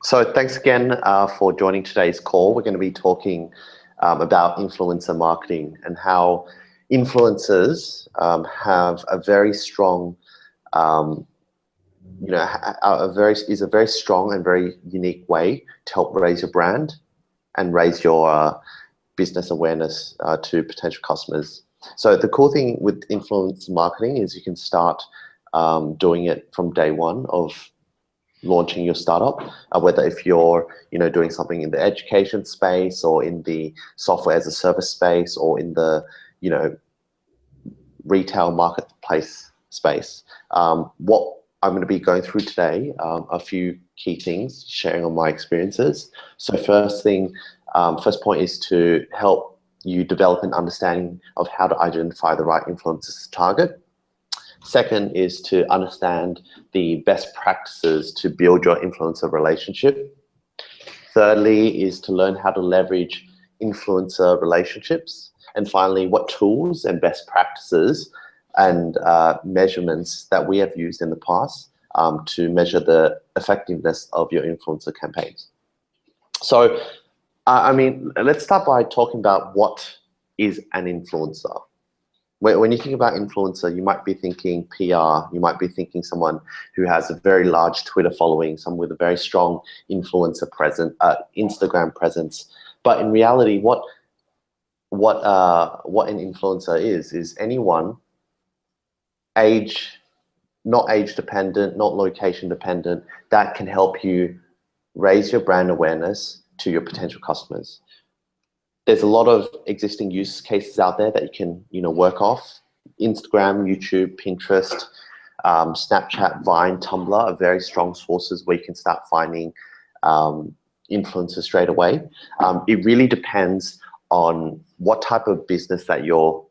So thanks again for joining today's call. We're going to be talking about influencer marketing and how influencers have a very strong, is a very strong and very unique way to help raise your brand and raise your business awareness to potential customers. So the cool thing with influencer marketing is you can start doing it from day one of launching your startup, whether if you're doing something in the education space or in the software as a service space or in the retail marketplace space. What I'm going to be going through today, a few key things, sharing on my experiences. So first point is to help you develop an understanding of how to identify the right influencers to target. Second is to understand the best practices to build your influencer relationship. Thirdly is to learn how to leverage influencer relationships. And finally, what tools and best practices and measurements that we have used in the past to measure the effectiveness of your influencer campaigns. So, let's start by talking about what is an influencer. When you think about influencer, you might be thinking PR, you might be thinking someone who has a very large Twitter following, someone with a very strong influencer Instagram presence. But in reality, what an influencer is anyone, not age dependent, not location dependent, that can help you raise your brand awareness to your potential customers. There's a lot of existing use cases out there that you can, work off. Instagram, YouTube, Pinterest, Snapchat, Vine, Tumblr are very strong sources where you can start finding influencers straight away. It really depends on what type of business that you're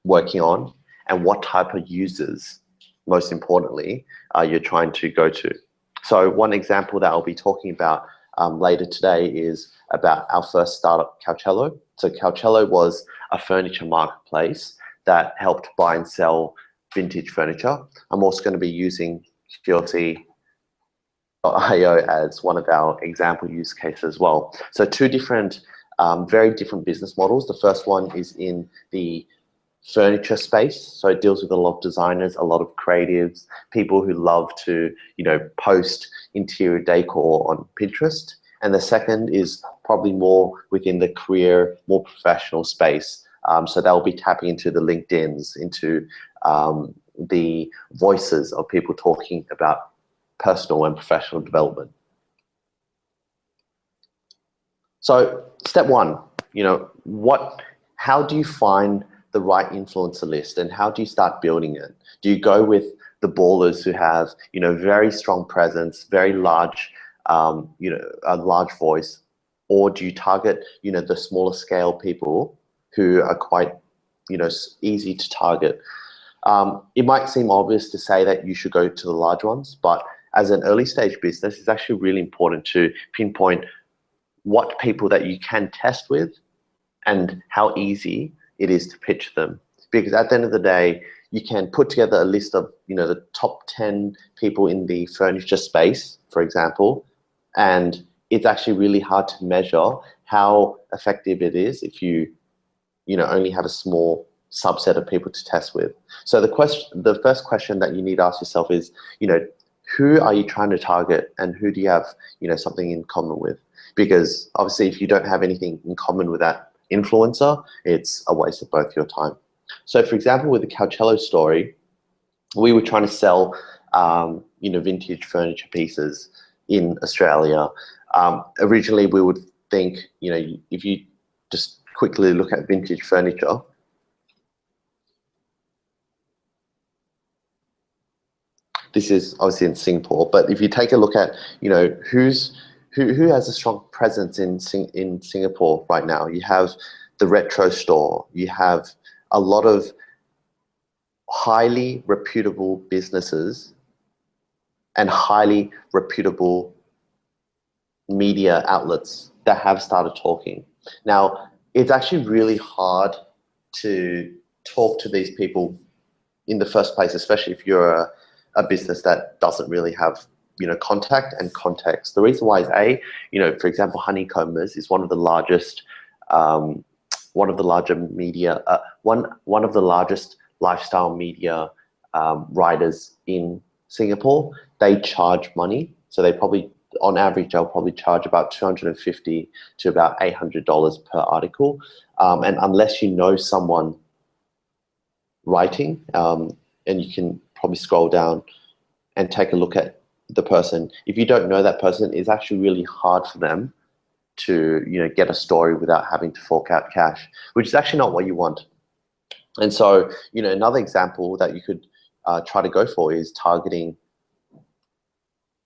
working on and what type of users, most importantly, you're trying to go to. So one example that I'll be talking about later today is about our first startup, Couchello. So Couchello was a furniture marketplace that helped buy and sell vintage furniture. I'm also going to be using Qlc.io as one of our example use cases as well. So two different, very different business models. The first one is in the furniture space. So it deals with a lot of designers, a lot of creatives, people who love to, post interior decor on Pinterest. And the second is probably more within the career, more professional space. So they'll be tapping into the LinkedIns, into the voices of people talking about personal and professional development. So step one, how do you find the right influencer list and how do you start building it? Do you go with the ballers who have, very strong presence, very large, a large voice, or do you target, the smaller scale people who are quite, easy to target? It might seem obvious to say that you should go to the large ones, but as an early stage business, it's actually really important to pinpoint what people that you can test with and how easy it is to pitch them. Because at the end of the day, you can put together a list of, the top 10 people in the furniture space, for example, and it's actually really hard to measure how effective it is if you, only have a small subset of people to test with. So the first question that you need to ask yourself is, who are you trying to target and who do you have, something in common with? Because obviously if you don't have anything in common with that influencer, it's a waste of both your time. So for example, with the Couchello story, we were trying to sell, vintage furniture pieces in Australia. Originally, we would think, if you just quickly look at vintage furniture, this is obviously in Singapore, but if you take a look at, who has a strong presence in Singapore right now? You have the retro store. You have a lot of highly reputable businesses and highly reputable media outlets that have started talking. Now, it's actually really hard to talk to these people in the first place, especially if you're a business that doesn't really have, contact and context. The reason why is for example, Honeycombers is one of the largest, one of the larger media, one of the largest lifestyle media writers in Singapore. They charge money, so they probably, on average, they'll probably charge about $250 to about $800 per article. And unless you know someone writing, and you can probably scroll down and take a look at the person. If you don't know that person, it's actually really hard for them to get a story without having to fork out cash, which is actually not what you want. And so another example that you could try to go for is targeting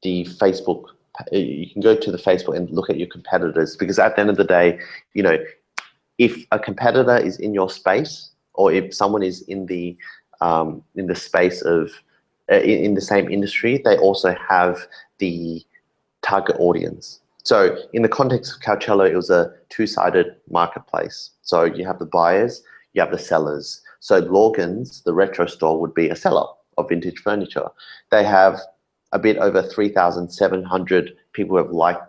the Facebook. You can go to the Facebook and look at your competitors, because at the end of the day, if a competitor is in your space, or if someone is in the space of in the same industry, they also have the target audience. So in the context of Coachella, it was a two-sided marketplace. So you have the buyers, you have the sellers. So Lorgans, the retro store, would be a seller of vintage furniture. They have a bit over 3,700 people who have liked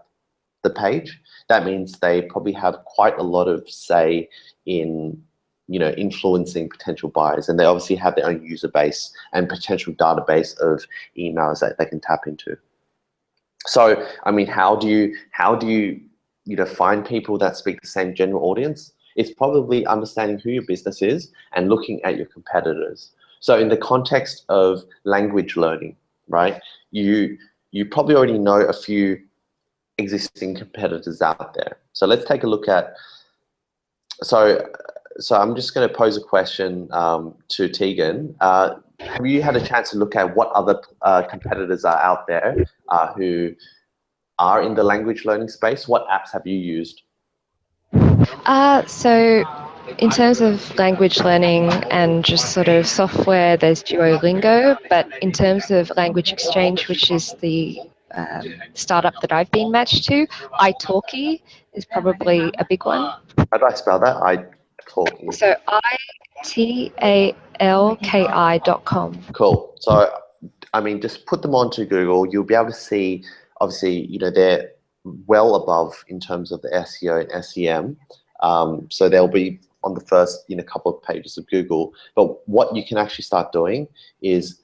the page. That means they probably have quite a lot of say in influencing potential buyers, and they obviously have their own user base and potential database of emails that they can tap into. So, I mean, how do you find people that speak the same general audience? It's probably understanding who your business is and looking at your competitors. So in the context of language learning, right, you probably already know a few existing competitors out there. So let's take a look at, so I'm just going to pose a question to Tegan. Have you had a chance to look at what other competitors are out there who are in the language learning space? What apps have you used? So in terms of language learning and just sort of software, there's Duolingo, but in terms of language exchange, which is the startup that I've been matched to, italki is probably a big one. How do I spell that? italki. So italki.com. Cool. So, I mean, just put them onto Google. You'll be able to see, obviously, they're well above in terms of the SEO and SEM. So they'll be on the first couple of pages of Google. But what you can actually start doing is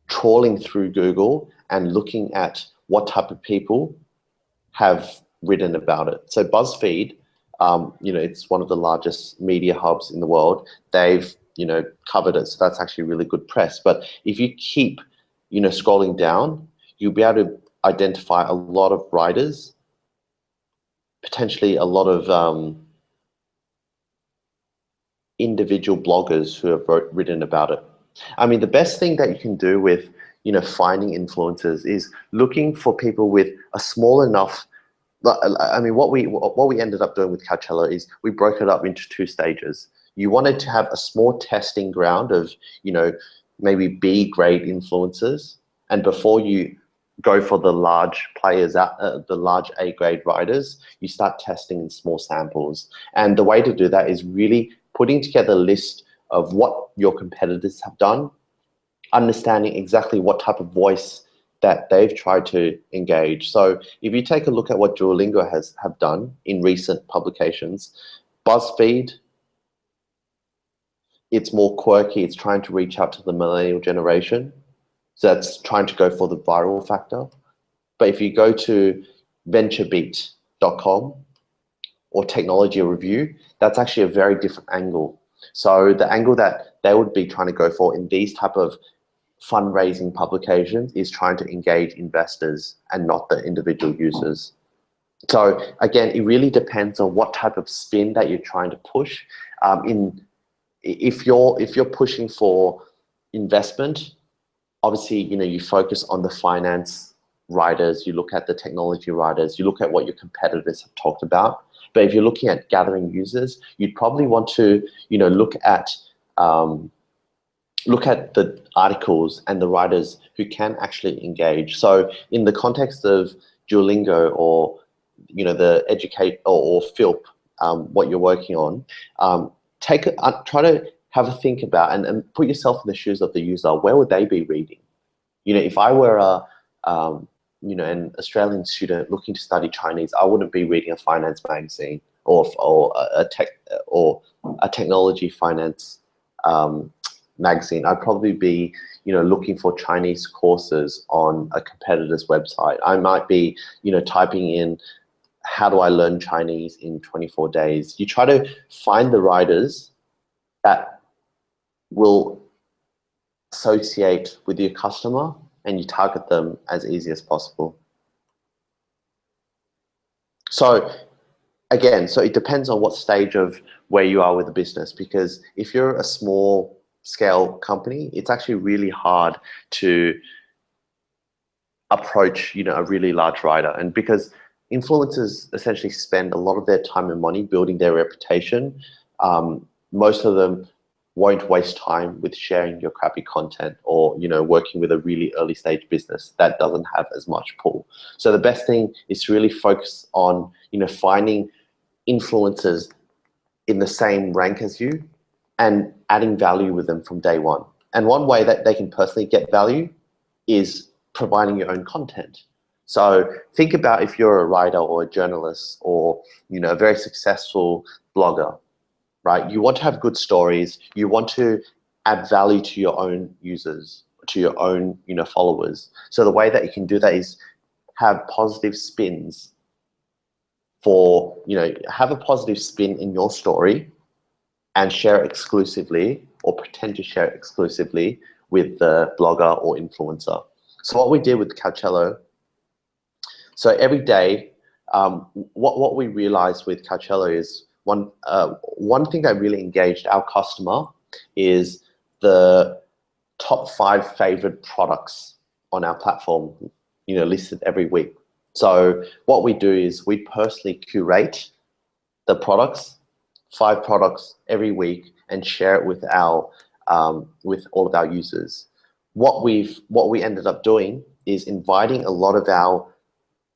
trawling through Google and looking at what type of people have written about it. So BuzzFeed, it's one of the largest media hubs in the world. They've covered it, so that's actually really good press. But if you keep scrolling down, you'll be able to identify a lot of writers, potentially a lot of individual bloggers who have written about it. I mean, the best thing that you can do with finding influencers is looking for people with a small enough. I mean, what we ended up doing with Coachella is we broke it up into two stages. You wanted to have a small testing ground of maybe B grade influencers, and before you go for the large players, the large A grade writers, you start testing in small samples. And the way to do that is really putting together a list of what your competitors have done, understanding exactly what type of voice that they've tried to engage. So if you take a look at what Duolingo have done in recent publications, BuzzFeed, it's more quirky. It's trying to reach out to the millennial generation. So that's trying to go for the viral factor. But if you go to venturebeat.com or Technology Review, that's actually a very different angle. So the angle that they would be trying to go for in these type of fundraising publications is trying to engage investors and not the individual users. So again, it really depends on what type of spin that you're trying to push. If you're pushing for investment, obviously you focus on the finance writers, you look at the technology writers, you look at what your competitors have talked about. But if you're looking at gathering users, you'd probably want to look at the articles and the writers who can actually engage. So in the context of Duolingo or the Educate or Philp, what you're working on, try to have a think about and put yourself in the shoes of the user. Where would they be reading? If I were an Australian student looking to study Chinese, I wouldn't be reading a finance magazine or a technology finance magazine. I'd probably be looking for Chinese courses on a competitor's website. I might be typing in, how do I learn Chinese in 24 days? You try to find the writers that will associate with your customer, and you target them as easy as possible. So again, so it depends on what stage of where you are with the business, because if you're a small scale company, it's actually really hard to approach a really large writer. And because influencers essentially spend a lot of their time and money building their reputation, most of them won't waste time with sharing your crappy content or working with a really early stage business that doesn't have as much pull. So the best thing is to really focus on finding influencers in the same rank as you and adding value with them from day one. And one way that they can personally get value is providing your own content. So think about if you're a writer or a journalist or a very successful blogger, right? You want to have good stories. You want to add value to your own users, to your own followers. So the way that you can do that is have positive spins for have a positive spin in your story and share it exclusively or pretend to share it exclusively with the blogger or influencer. So what we did with Coachello, so every day, what we realized with Coachello is one thing that really engaged our customer is the top 5 favorite products on our platform, listed every week. So what we do is we personally curate the products, 5 products every week, and share it with our with all of our users. What we ended up doing is inviting a lot of our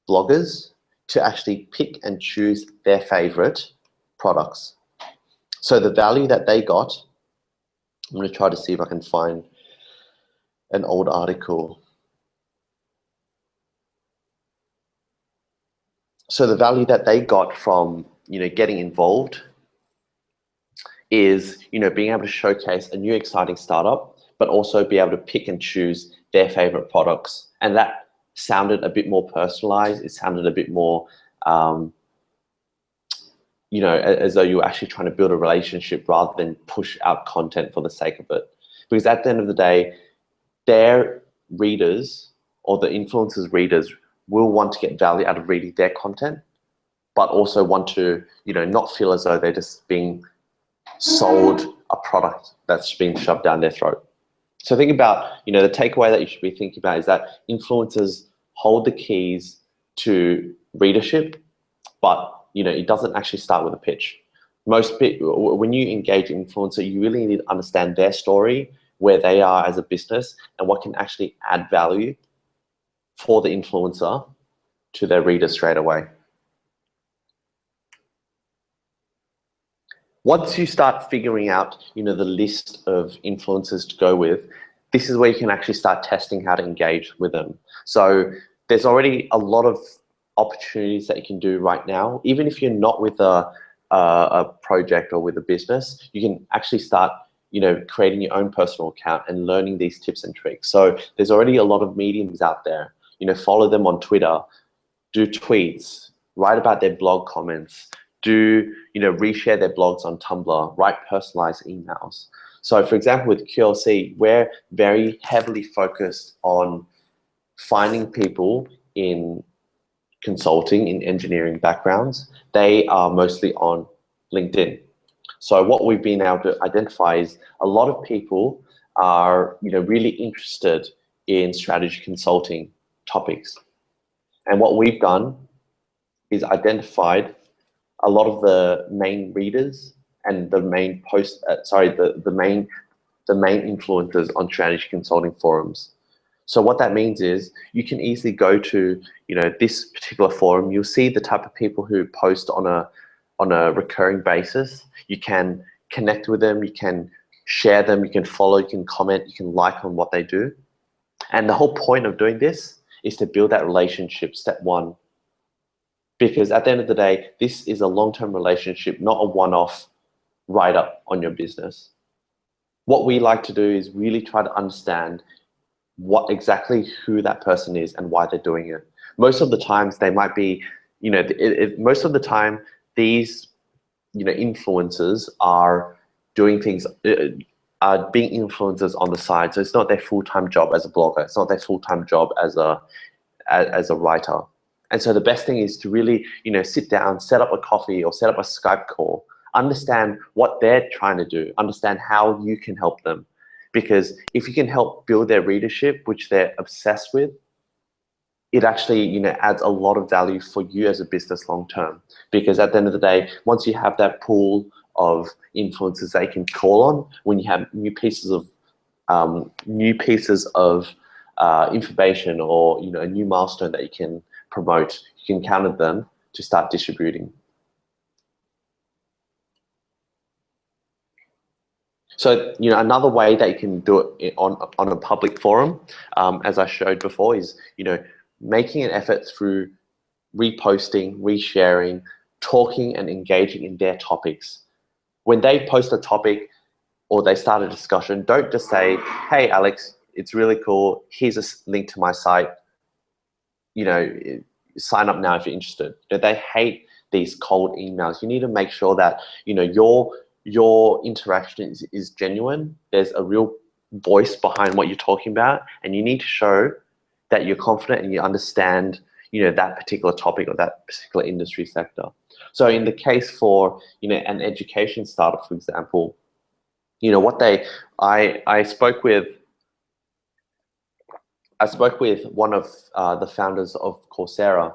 bloggers to actually pick and choose their favorite products. So the value that they got, I'm going to try to see if I can find an old article. So the value that they got from getting involved is being able to showcase a new exciting startup, but also be able to pick and choose their favorite products. And that sounded a bit more personalized. It sounded a bit more as though you were actually trying to build a relationship rather than push out content for the sake of it. Because at the end of the day, their readers or the influencers' readers will want to get value out of reading their content, but also want to not feel as though they're just being sold a product that's being shoved down their throat. So think about, the takeaway that you should be thinking about is that influencers hold the keys to readership, but it doesn't actually start with a pitch. When you engage an influencer, you really need to understand their story, where they are as a business, and what can actually add value for the influencer to their readers straight away. Once you start figuring out, the list of influencers to go with, this is where you can actually start testing how to engage with them. So there's already a lot of opportunities that you can do right now. Even if you're not with a project or with a business, you can actually start, creating your own personal account and learning these tips and tricks. So there's already a lot of mediums out there. Follow them on Twitter, do tweets, write about their blog comments, reshare their blogs on Tumblr, write personalized emails. So for example, with QLC, we're very heavily focused on finding people in consulting, in engineering backgrounds. They are mostly on LinkedIn. So what we've been able to identify is a lot of people are really interested in strategy consulting topics. And what we've done is identified a lot of the main readers and the main the main influencers on strategy consulting forums. So what that means is you can easily go to this particular forum. You'll see the type of people who post on a recurring basis. You can connect with them. You can share them. You can follow. You can comment. You can like on what they do. And the whole point of doing this is to build that relationship, step one. Because at the end of the day, this is a long-term relationship, not a one-off write-up on your business. What we like to do is really try to understand what exactly who that person is and why they're doing it. Most of the times they might be, most of the time these, influencers are doing things, are being influencers on the side. So it's not their full-time job as a blogger. It's not their full-time job as a writer. And so the best thing is to really, sit down, set up a coffee or set up a Skype call, understand what they're trying to do, understand how you can help them. Because if you can help build their readership, which they're obsessed with, it actually, adds a lot of value for you as a business long term. Because at the end of the day, once you have that pool of influencers they can call on, when you have new pieces of information, or a new milestone that you can promote, you can count on them to start distributing. So, another way that you can do it on a public forum, as I showed before, is, making an effort through reposting, resharing, talking and engaging in their topics. When they post a topic or they start a discussion, don't just say, hey, Alex, it's really cool. Here's a link to my site. Sign up now if you're interested. They hate these cold emails. You need to make sure that, your interaction is genuine. There's a real voice behind what you're talking about, and you need to show that you're confident and you understand, that particular topic or that particular industry sector. So in the case for, an education startup, for example, I spoke with one of the founders of Coursera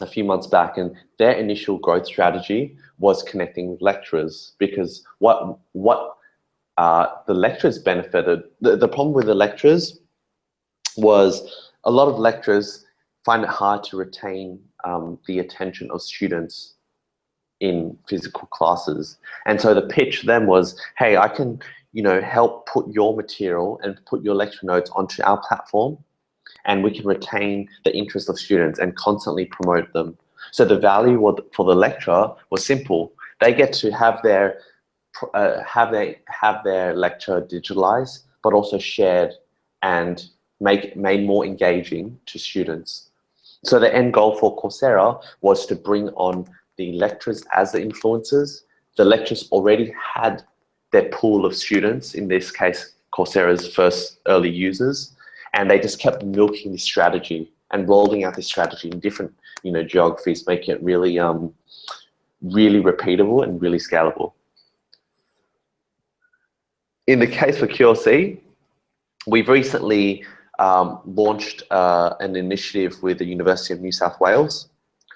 a few months back, and their initial growth strategy was connecting with lecturers, because what the lecturers benefited, the problem with the lecturers was a lot of lecturers find it hard to retain the attention of students in physical classes. And so the pitch then was, hey, I can, help put your material and put your lecture notes onto our platform, and we can retain the interest of students and constantly promote them. So the value for the lecturer was simple. They get to have their lecture digitalized, but also shared and made more engaging to students. So the end goal for Coursera was to bring on the lecturers as the influencers. The lecturers already had their pool of students, in this case, Coursera's first early users, and they just kept milking this strategy and rolling out this strategy in different, geographies, making it really, really repeatable and really scalable. In the case for QLC, we've recently launched an initiative with the University of New South Wales.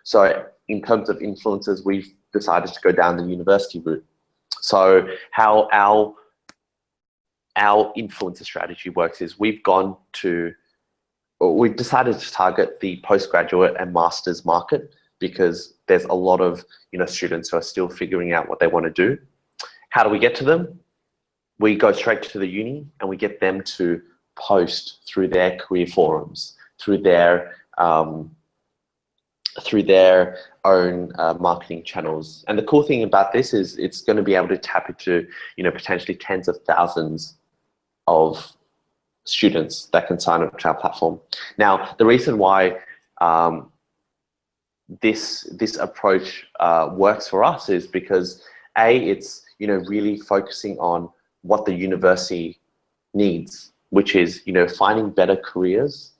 So in terms of influencers, we've decided to go down the university route. So how our influencer strategy works is we've decided to target the postgraduate and master's market, because there's a lot of students who are still figuring out what they want to do. How do we get to them? We go straight to the uni and we get them to post through their career forums, through their own marketing channels. And the cool thing about this is it's going to be able to tap into potentially tens of thousands of students that can sign up to our platform. Now, the reason why this approach works for us is because it's really focusing on what the university needs, which is finding better careers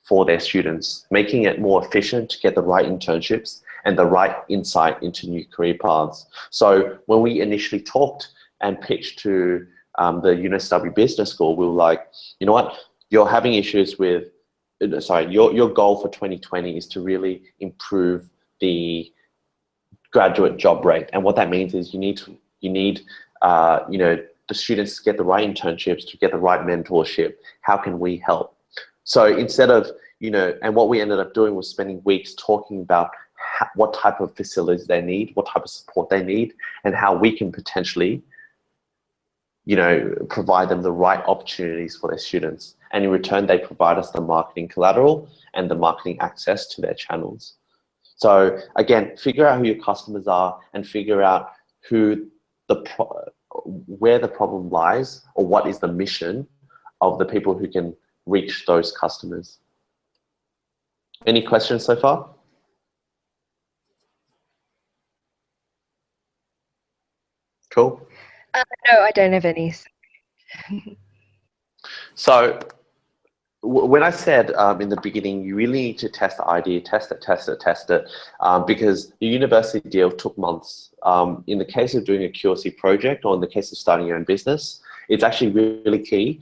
for their students, making it more efficient to get the right internships and the right insight into new career paths. So when we initially talked and pitched to the UNSW Business School, we were like, you know what, you're having issues with, your goal for 2020 is to really improve the graduate job rate. And what that means is you need the students to get the right internships, to get the right mentorship. How can we help? So instead of, and what we ended up doing was spending weeks talking about what type of facilities they need, what type of support they need, and how we can potentially, provide them the right opportunities for their students. and in return, they provide us the marketing collateral and the marketing access to their channels. So again, figure out who your customers are and figure out where the problem lies, or what is the mission of the people who can reach those customers. Any questions so far? Cool. No, I don't have any. So when I said in the beginning, you really need to test the idea, test it, because the university deal took months. In the case of doing a QLC project, or in the case of starting your own business, it's actually really key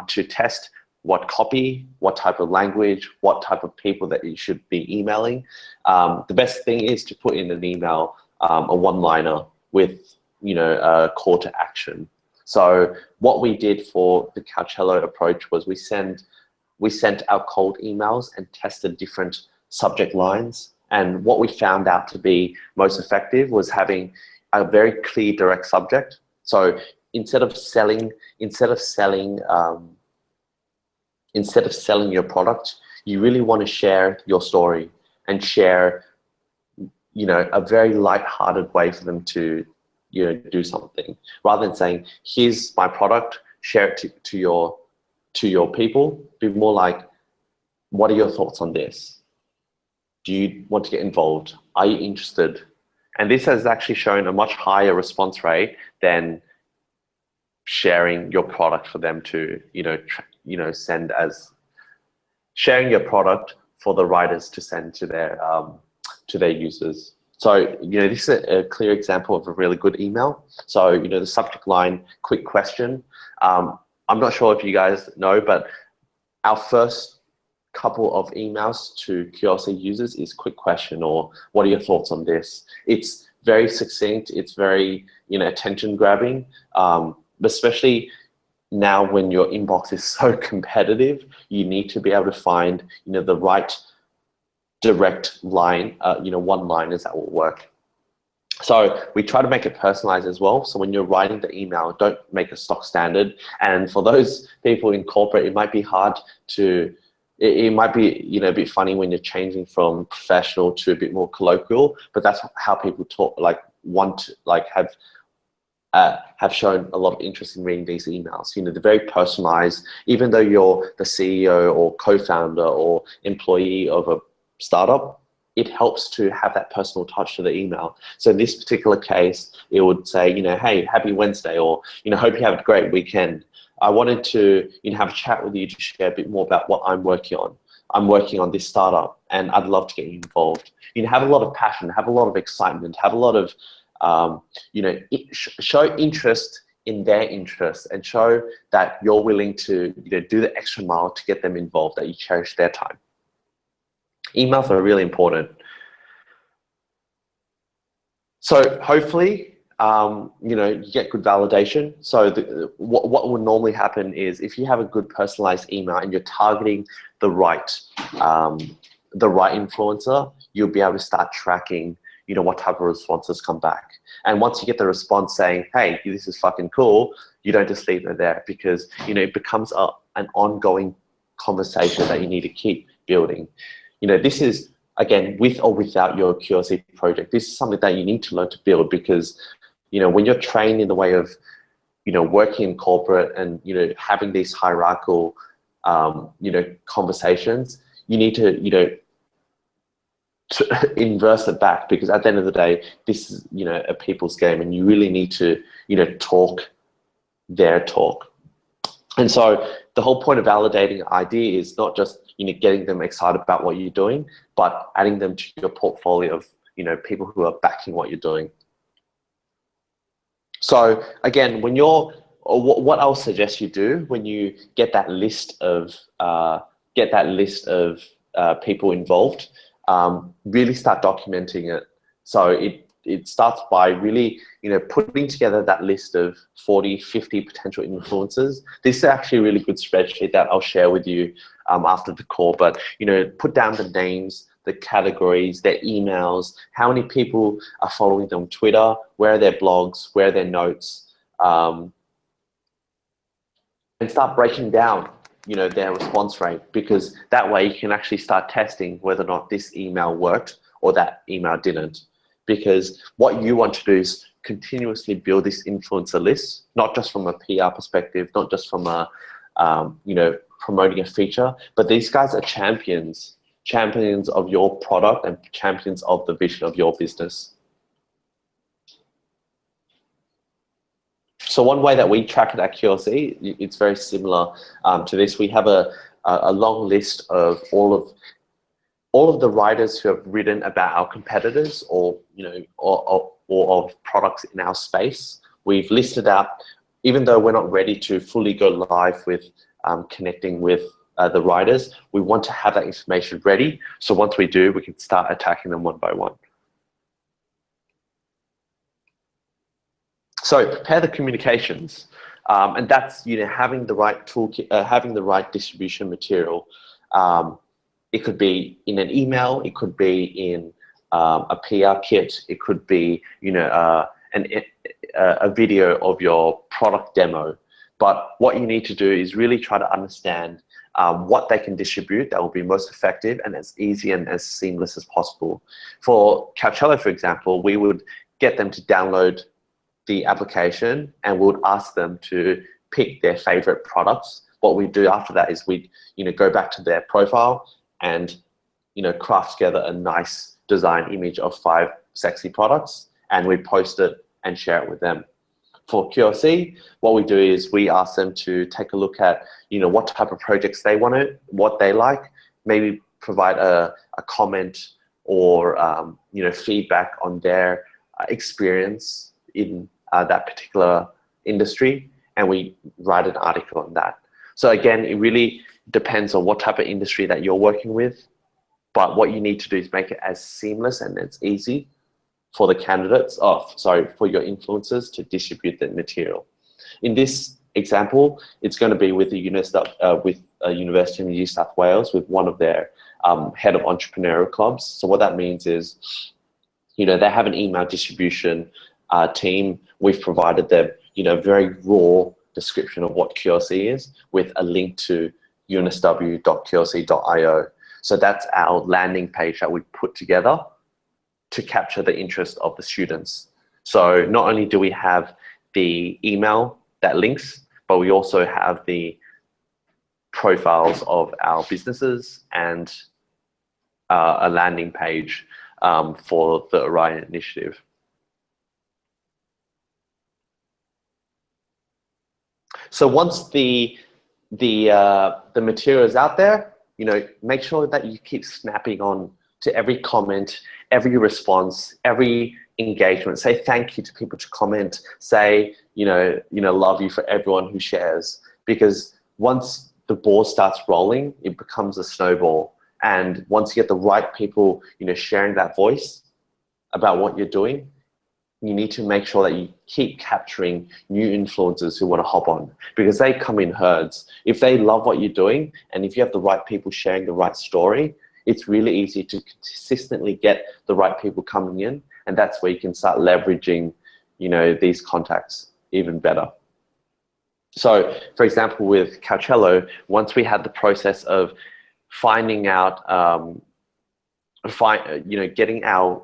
to test what copy, what type of language, what type of people that you should be emailing. The best thing is to put in an email a one-liner with a call to action. So what we did for the Couchello approach was we sent out cold emails and tested different subject lines. And what we found out to be most effective was having a very clear, direct subject. So instead of selling your product, you really want to share your story and share, a very light-hearted way for them to, do something, rather than saying, "Here's my product, share it to your people." Be more like, "What are your thoughts on this? Do you want to get involved? Are you interested?" And this has actually shown a much higher response rate than sharing your product for them to, send as sharing your product for the writers to send to their users. So, this is a clear example of a really good email. So, the subject line, quick question. I'm not sure if you guys know, but our first couple of emails to QLC users is quick question, or what are your thoughts on this? It's very succinct. It's very, attention grabbing, especially now when your inbox is so competitive. You need to be able to find, the right direct line, one-liners that will work. So we try to make it personalized as well. So when you're writing the email, don't make a stock standard. And for those people in corporate, it might be hard to, it might be, a bit funny when you're changing from professional to a bit more colloquial, but that's how people talk, have shown a lot of interest in reading these emails. They're very personalized. Even though you're the CEO or co-founder or employee of a startup, it helps to have that personal touch to the email. So in this particular case, it would say, "Hey, happy Wednesday," or, "Hope you have a great weekend. I wanted to, have a chat with you to share a bit more about what I'm working on. I'm working on this startup and I'd love to get you involved." Have a lot of passion, have a lot of excitement, have a lot of, show interest in their interests, and show that you're willing to, do the extra mile to get them involved, that you cherish their time. Emails are really important. So hopefully, you get good validation. So what will normally happen is, if you have a good personalized email and you're targeting the right influencer, you'll be able to start tracking, what type of responses come back. And once you get the response saying, "Hey, this is fucking cool," you don't just leave it there, because, it becomes an ongoing conversation that you need to keep building. This is, again, with or without your QLC project, this is something that you need to learn to build, because, when you're trained in the way of, working in corporate and, having these hierarchical, conversations, you need to, to inverse it back, because at the end of the day, this is, a people's game, and you really need to, talk their talk. And so the whole point of validating an idea is not just, getting them excited about what you're doing, but adding them to your portfolio of, people who are backing what you're doing. So again, when you're, what I'll suggest you do when you get that list of, people involved, really start documenting it. So it starts by really, putting together that list of 40, 50 potential influencers. This is actually a really good spreadsheet that I'll share with you after the call. But, put down the names, the categories, their emails, how many people are following them on Twitter, where are their blogs, where are their notes, and start breaking down their response rate, because that way you can actually start testing whether or not this email worked or that email didn't. Because what you want to do is continuously build this influencer list, not just from a PR perspective, not just from a promoting a feature, but these guys are champions of your product and champions of the vision of your business. So one way that we track it at QLC, it's very similar to this. We have a long list of all of the writers who have written about our competitors, or of products in our space. We've listed out, even though we're not ready to fully go live with connecting with the writers, we want to have that information ready. So once we do, we can start attacking them one by one. So prepare the communications, and that's having the right toolkit, having the right distribution material. It could be in an email, it could be in a PR kit, it could be a video of your product demo. But what you need to do is really try to understand what they can distribute that will be most effective and as easy and as seamless as possible. For Coachella, for example, we would get them to download the application and we would ask them to pick their favorite products. What we do after that is we go back to their profile and craft together a nice design image of 5 sexy products, and we post it and share it with them. For QLC, what we do is we ask them to take a look at what type of projects they want, what they like, maybe provide a comment or feedback on their experience in that particular industry, and we write an article on that. So again, it really depends on what type of industry that you're working with, but what you need to do is make it as seamless and as easy for the candidates, for your influencers to distribute that material. In this example, it's going to be with a university in New South Wales, with one of their head of entrepreneurial clubs. So what that means is, they have an email distribution team. We've provided them, very raw description of what QLC is with a link to unisw.qlc.io. So that's our landing page that we put together to capture the interest of the students. So not only do we have the email that links, but we also have the profiles of our businesses and a landing page for the Orion initiative. So once the material is out there, make sure that you keep snapping on to every comment, every response, every engagement. Say thank you to people to comment. Say love you for everyone who shares, because once the ball starts rolling, it becomes a snowball. And once you get the right people, sharing that voice about what you're doing, you need to make sure that you keep capturing new influencers who want to hop on, because they come in herds. If they love what you're doing, and if you have the right people sharing the right story, it's really easy to consistently get the right people coming in, and that's where you can start leveraging, these contacts even better. So, for example, with Coachella, once we had the process of finding out, getting our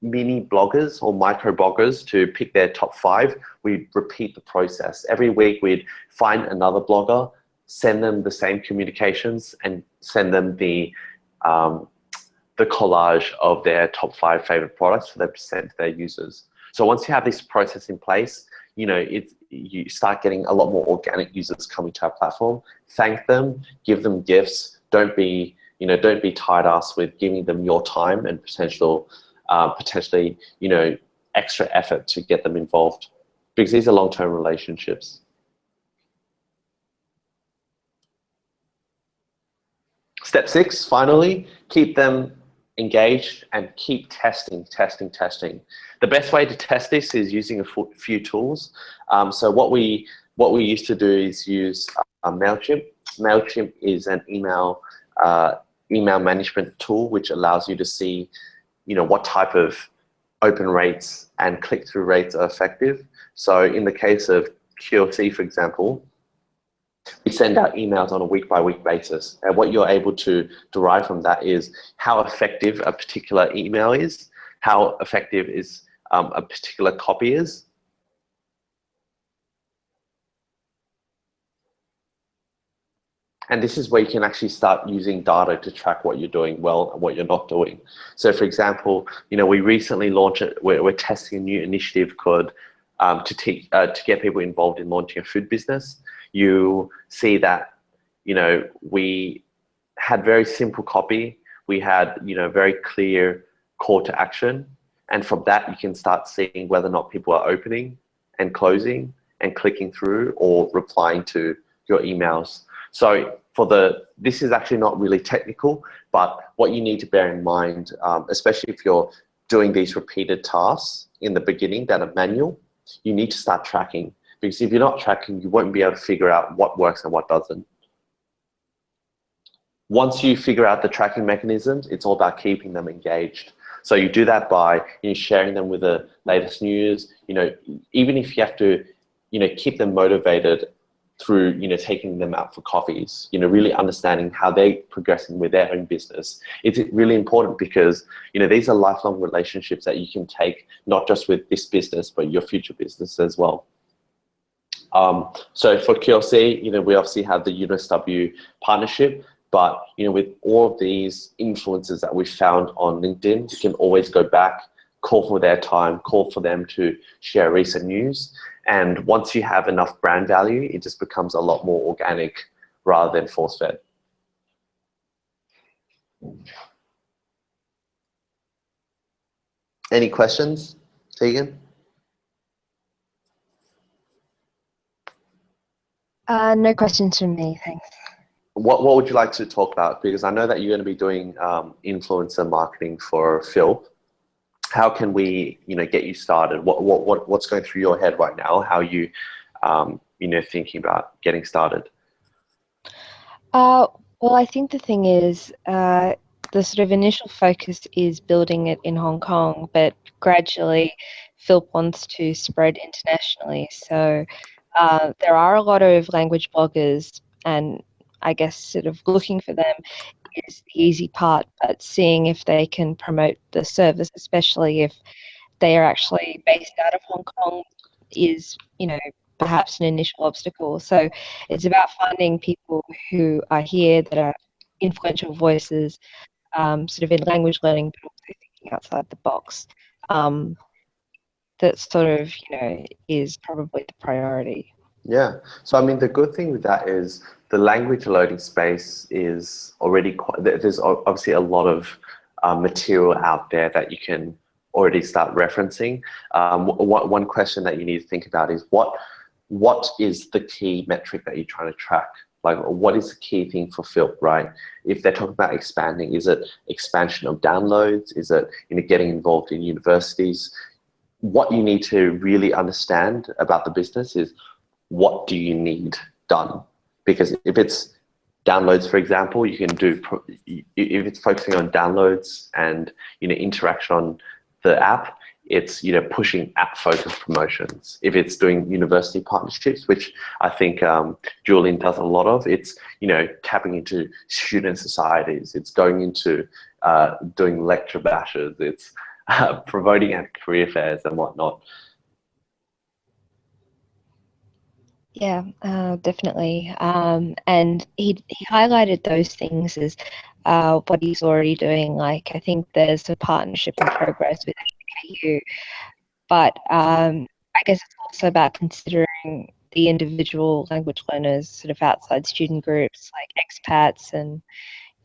mini bloggers or micro bloggers to pick their top 5, we repeat the process. Every week we'd find another blogger, send them the same communications, and send them the collage of their top 5 favorite products for them to send to their users. So once you have this process in place, you start getting a lot more organic users coming to our platform. Thank them, give them gifts. Don't be tired ass with giving them your time and potentially extra effort to get them involved, because these are long-term relationships. Step 6, finally, keep them engaged and keep testing. The best way to test this is using a few tools. So what we used to do is use MailChimp. MailChimp is an email management tool which allows you to see what type of open rates and click-through rates are effective. So in the case of QLC, for example, We send out emails on a week-by-week basis, and what you're able to derive from that is how effective a particular email is, how effective is a particular copy is. And this is where you can actually start using data to track what you're doing well and what you're not doing. So for example, we recently launched it, we're testing a new initiative called to get people involved in launching a food business. You see that, we had very simple copy. We had, very clear call to action. And from that, you can start seeing whether or not people are opening and closing and clicking through or replying to your emails. So this is actually not really technical, but what you need to bear in mind, especially if you're doing these repeated tasks in the beginning that are manual, you need to start tracking, because if you're not tracking, you won't be able to figure out what works and what doesn't. Once you figure out the tracking mechanisms, it's all about keeping them engaged. So you do that by sharing them with the latest news. Even if you have to, keep them motivated through taking them out for coffees. Really understanding how they're progressing with their own business. It's really important because these are lifelong relationships that you can take not just with this business but your future business as well. So for QLC, we obviously have the UNSW partnership. But with all of these influencers that we found on LinkedIn, you can always go back, call for their time, call for them to share recent news. And once you have enough brand value, it just becomes a lot more organic rather than force-fed. Any questions, Tegan? No questions from me, thanks. What would you like to talk about? Because I know that you're going to be doing influencer marketing for Phil. How can we, get you started? What's going through your head right now? How are you, thinking about getting started? Well, I think the thing is, the sort of initial focus is building it in Hong Kong, but gradually Phil wants to spread internationally. So there are a lot of language bloggers, and I guess sort of looking for them is the easy part, but seeing if they can promote the service, especially if they are actually based out of Hong Kong, is, perhaps an initial obstacle. So it's about finding people who are here that are influential voices, sort of in language learning, but also thinking outside the box. That sort of, is probably the priority. Yeah. So, the good thing with that is the language learning space is already quite, there's obviously a lot of material out there that you can already start referencing. One question that you need to think about is what is the key metric that you're trying to track? Like, what is the key thing for Phil, right? If they're talking about expanding, is it expansion of downloads? Is it, getting involved in universities? What you need to really understand about the business is, what do you need done? Because if it's downloads, for example, you can do, if it's focusing on downloads and interaction on the app, it's pushing app focused promotions. If it's doing university partnerships, which I think Julian does a lot of, it's tapping into student societies, it's going into doing lecture bashes, it's promoting at career fairs and whatnot. Yeah, definitely. And he highlighted those things as what he's already doing. Like, I think there's a partnership in progress with HKU, but I guess it's also about considering the individual language learners sort of outside student groups like expats and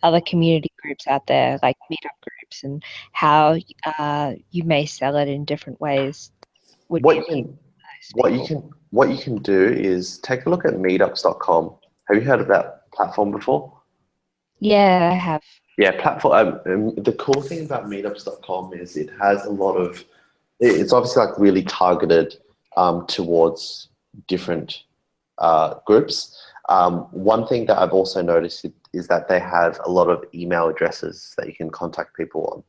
other community groups out there, like meetup groups, and how you may sell it in different ways. What you can do is take a look at meetups.com. Have you heard of that platform before? Yeah, I have. Yeah, platform. The cool thing about meetups.com is it has a lot of, it's obviously like really targeted towards different groups. One thing that I've also noticed is that they have a lot of email addresses that you can contact people on.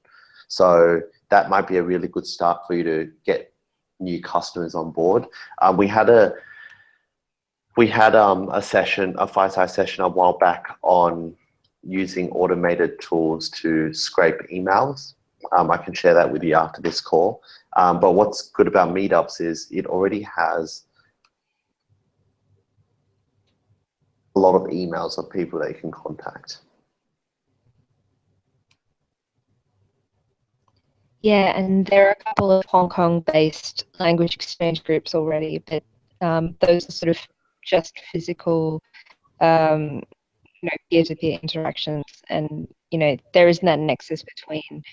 So that might be a really good start for you to get new customers on board. We had We had a session, a Fireside session a while back on using automated tools to scrape emails. I can share that with you after this call. But what's good about Meetups is it already has a lot of emails of people that you can contact. Yeah, and there are a couple of Hong Kong-based language exchange groups already, but those are sort of just physical, peer-to-peer interactions, and there isn't that nexus between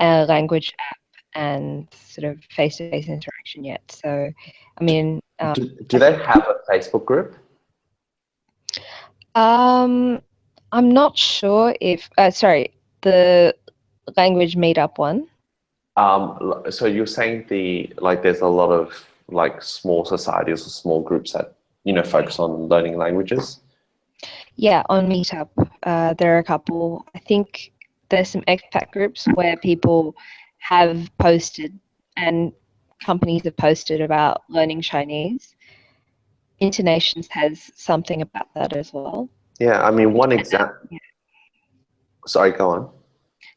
a language app and sort of face-to-face interaction yet. So, I mean, Do they have a Facebook group? I'm not sure if sorry, the language meetup one. So you're saying there's a lot of small societies or small groups that focus on learning languages. Yeah, on Meetup, there are a couple. I think there's some expat groups where people have posted and companies have posted about learning Chinese. Internations has something about that as well. Yeah, I mean one example. Yeah. Sorry, go on.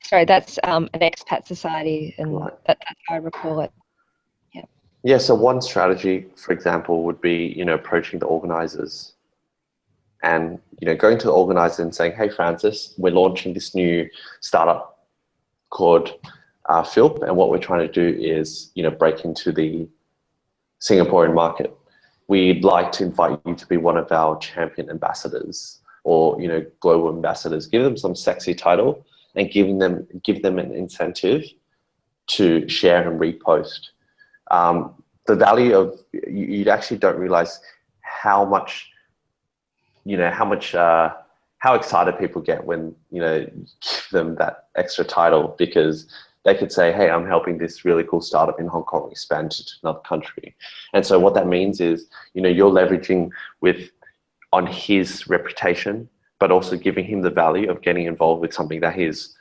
Sorry, that's an expat society, and Right. that's how I recall it. Yeah. Yeah, so one strategy, for example, would be approaching the organizers and going to the organizer and saying, "Hey, Francis, we're launching this new startup called Philp, and what we're trying to do is break into the Singaporean market. We'd like to invite you to be one of our champion ambassadors or global ambassadors. Give them some sexy title and give them an incentive to share and repost." The value of you actually don't realize how much how excited people get when give them that extra title, because they could say, "Hey, I'm helping this really cool startup in Hong Kong expand to another country." And so what that means is you're leveraging on his reputation, but also giving him the value of getting involved with something that he's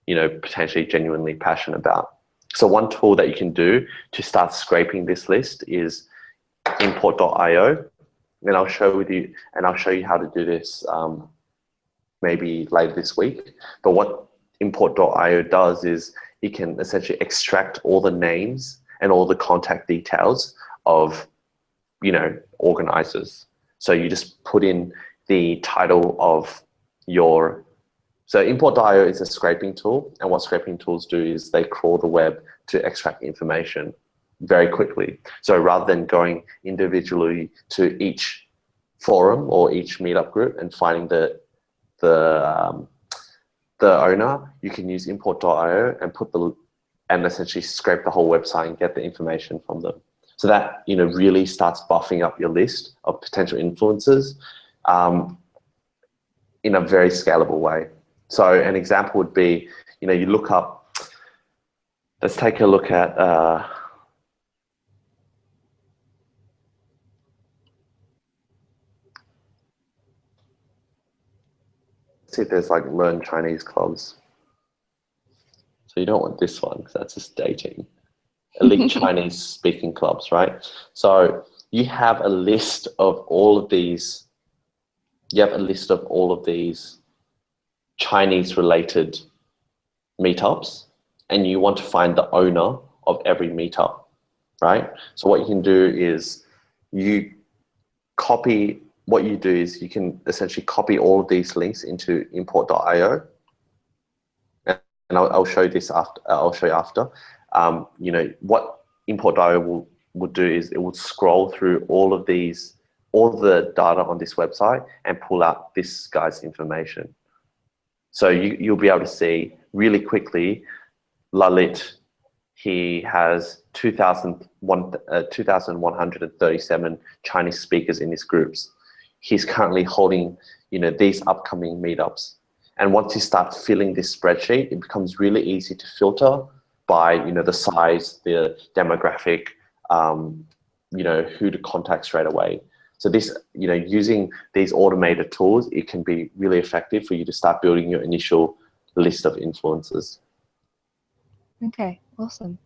potentially genuinely passionate about. So one tool that you can do to start scraping this list is import.io. And I'll show you how to do this maybe later this week. But what import.io does is it can essentially extract all the names and all the contact details of organizers. So you just put in the title of your. So import.io is a scraping tool, and what scraping tools do is they crawl the web to extract information very quickly. So rather than going individually to each forum or each meetup group and finding the owner, you can use import.io and essentially scrape the whole website and get the information from them. So that really starts buffing up your list of potential influencers in a very scalable way. So an example would be, you look up. Let's take a look at. See if there's learn Chinese clubs. So you don't want this one because that's just dating. Elite Chinese speaking clubs, right? So you have a list of all of these. You have a list of all of these Chinese related meetups, and you want to find the owner of every meetup, right? So what you can do is what you do is you can essentially copy all of these links into import.io, and I'll show you this after. I'll show you after. What import.io will do is it will scroll through all the data on this website and pull out this guy's information. So you'll be able to see really quickly, Lalit, he has 2,137 Chinese speakers in his groups. He's currently holding, these upcoming meetups. And once you start filling this spreadsheet, it becomes really easy to filter by, the size, the demographic, who to contact straight away. So this, using these automated tools, it can be really effective for you to start building your initial list of influencers. Okay, awesome.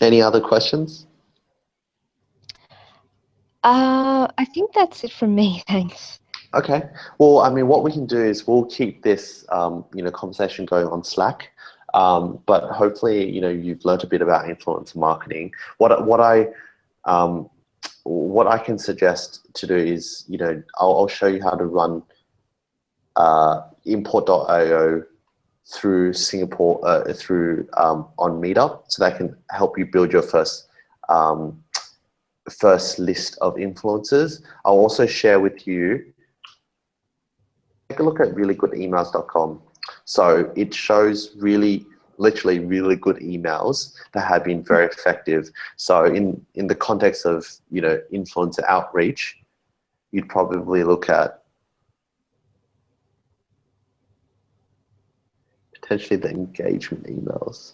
Any other questions? I think that's it from me. Thanks. Okay. Well, I mean, what we can do is we'll keep this, conversation going on Slack. But hopefully, you've learned a bit about influencer marketing. Um, what I can suggest to do is, I'll show you how to run import.io through Singapore, on Meetup, so that can help you build your first list of influencers. I'll also share with you. Take a look at reallygoodemails.com. So it shows literally really good emails that have been very effective. So in the context of, influencer outreach, you'd probably look at potentially the engagement emails.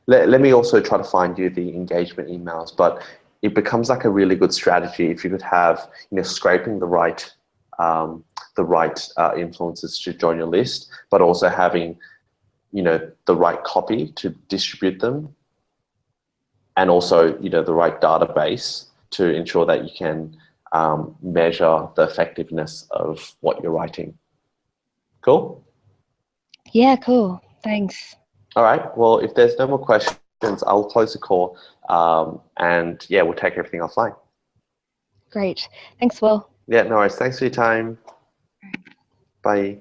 Let me also try to find you the engagement emails, but it becomes like a really good strategy if you could have, scraping the right influencers to join your list, but also having, the right copy to distribute them, and also, the right database to ensure that you can measure the effectiveness of what you're writing. Cool? Yeah, cool. Thanks. All right. Well, if there's no more questions, I'll close the call. And yeah, we'll take everything offline. Great. Thanks, Will. Yeah, no worries. Thanks for your time. Bye.